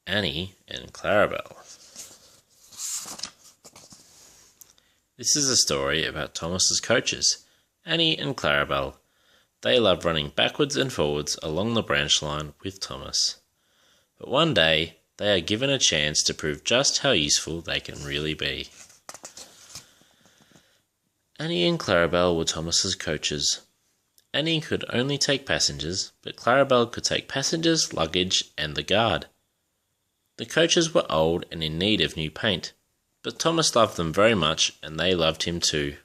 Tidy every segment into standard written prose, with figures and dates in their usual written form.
Annie and Clarabel. This is a story about Thomas's coaches, Annie and Clarabel. They love running backwards and forwards along the branch line with Thomas. But one day, they are given a chance to prove just how useful they can really be. Annie and Clarabel were Thomas's coaches. Annie could only take passengers, but Clarabel could take passengers, luggage, and the guard. The coaches were old and in need of new paint, but Thomas loved them very much and they loved him too.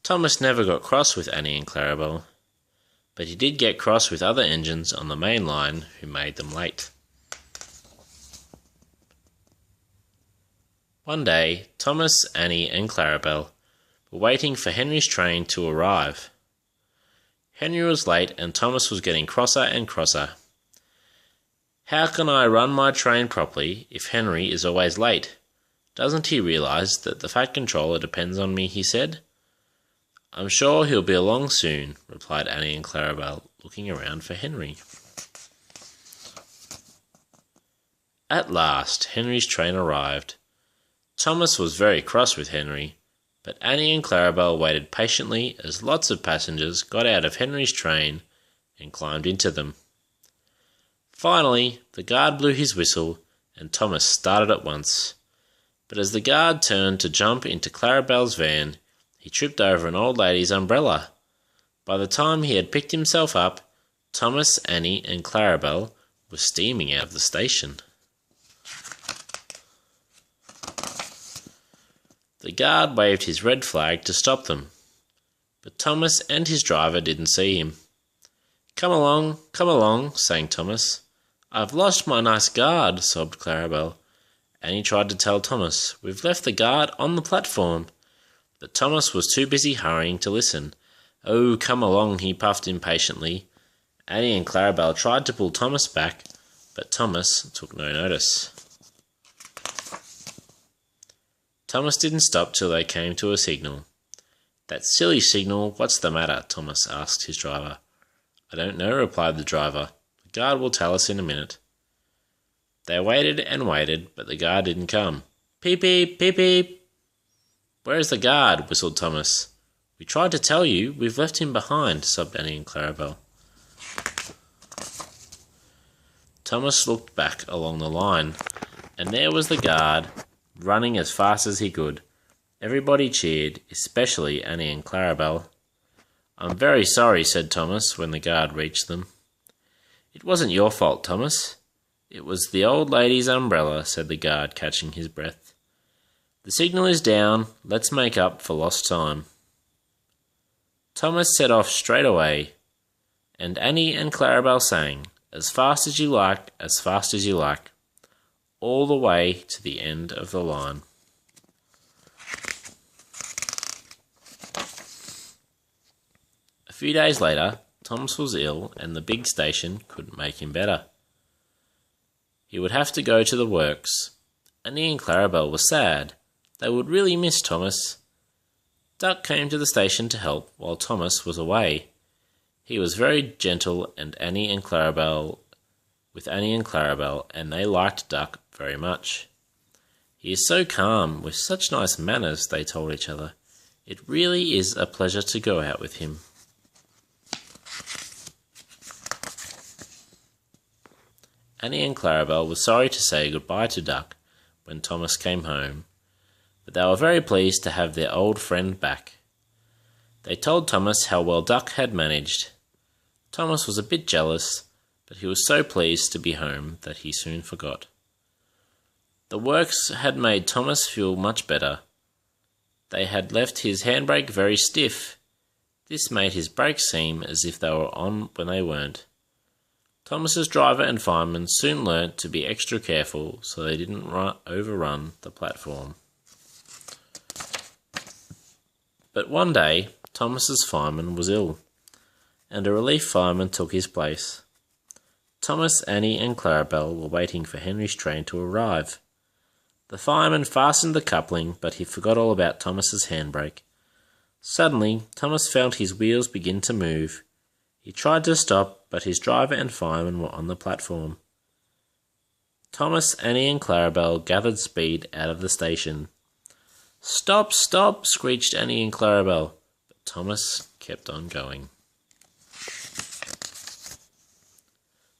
Thomas never got cross with Annie and Clarabel, but he did get cross with other engines on the main line who made them late. One day, Thomas, Annie and Clarabel were waiting for Henry's train to arrive. Henry was late and Thomas was getting crosser and crosser. "How can I run my train properly if Henry is always late? Doesn't he realise that the Fat Controller depends on me?" he said. "I'm sure he'll be along soon," replied Annie and Clarabel, looking around for Henry. At last, Henry's train arrived. Thomas was very cross with Henry, but Annie and Clarabel waited patiently as lots of passengers got out of Henry's train and climbed into them. Finally, the guard blew his whistle and Thomas started at once. But as the guard turned to jump into Clarabel's van, he tripped over an old lady's umbrella. By the time he had picked himself up, Thomas, Annie and Clarabel were steaming out of the station. The guard waved his red flag to stop them, but Thomas and his driver didn't see him. come along," sang Thomas. "I've lost my nice guard," sobbed Clarabel. Annie tried to tell Thomas, "We've left the guard on the platform." But Thomas was too busy hurrying to listen. "Oh, come along," he puffed impatiently. Annie and Clarabel tried to pull Thomas back, but Thomas took no notice. Thomas didn't stop till they came to a signal. "That silly signal, what's the matter?" Thomas asked his driver. "I don't know," replied the driver. "The guard will tell us in a minute." They waited and waited, but the guard didn't come. "Peep, peep, peep, peep." "Where's the guard?" whistled Thomas. "We tried to tell you, we've left him behind," sobbed Annie and Clarabel. Thomas looked back along the line, and there was the guard, running as fast as he could. Everybody cheered, especially Annie and Clarabel. "I'm very sorry," said Thomas when the guard reached them. "It wasn't your fault, Thomas. It was the old lady's umbrella," said the guard, catching his breath. "The signal is down. Let's make up for lost time." Thomas set off straight away, and Annie and Clarabel sang, "As fast as you like, as fast as you like," all the way to the end of the line. A few days later, Thomas was ill and the big station couldn't make him better. He would have to go to the works. Annie and Clarabel were sad. They would really miss Thomas. Duck came to the station to help while Thomas was away. He was very gentle with Annie and Clarabel, and they liked Duck very much. "He is so calm, with such nice manners," they told each other. "It really is a pleasure to go out with him." Annie and Clarabel were sorry to say goodbye to Duck when Thomas came home, but they were very pleased to have their old friend back. They told Thomas how well Duck had managed. Thomas was a bit jealous, but he was so pleased to be home that he soon forgot. The works had made Thomas feel much better. They had left his handbrake very stiff. This made his brakes seem as if they were on when they weren't. Thomas's driver and fireman soon learnt to be extra careful so they didn't overrun the platform. But one day, Thomas's fireman was ill, and a relief fireman took his place. Thomas, Annie and Clarabel were waiting for Henry's train to arrive. The fireman fastened the coupling, but he forgot all about Thomas's handbrake. Suddenly, Thomas felt his wheels begin to move. He tried to stop, but his driver and fireman were on the platform. Thomas, Annie and Clarabel gathered speed out of the station. "Stop, stop!" screeched Annie and Clarabel, but Thomas kept on going.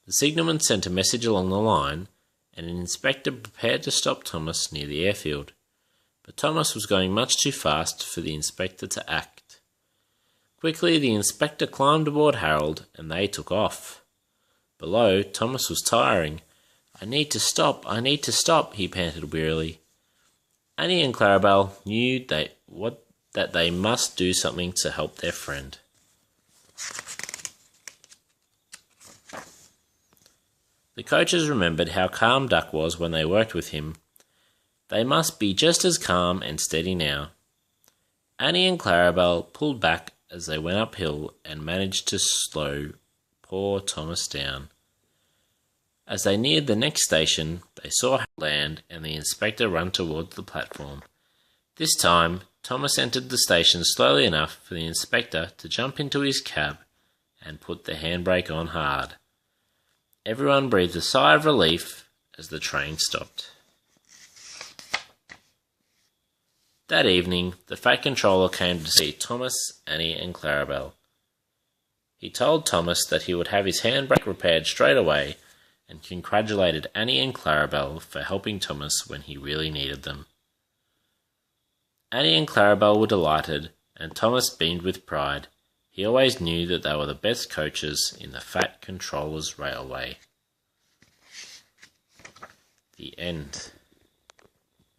The signalman sent a message along the line, and an inspector prepared to stop Thomas near the airfield. But Thomas was going much too fast for the inspector to act. Quickly the inspector climbed aboard Harold, and they took off. Below, Thomas was tiring. I need to stop, he panted wearily. Annie and Clarabel knew that they must do something to help their friend. The coaches remembered how calm Duck was when they worked with him. They must be just as calm and steady now. Annie and Clarabel pulled back as they went uphill and managed to slow poor Thomas down. As they neared the next station, they saw Harold land and the inspector run towards the platform. This time, Thomas entered the station slowly enough for the inspector to jump into his cab and put the handbrake on hard. Everyone breathed a sigh of relief as the train stopped. That evening, the Fat Controller came to see Thomas, Annie and Clarabel. He told Thomas that he would have his handbrake repaired straight away and congratulated Annie and Clarabel for helping Thomas when he really needed them. Annie and Clarabel were delighted, and Thomas beamed with pride. He always knew that they were the best coaches in the Fat Controller's Railway. The end.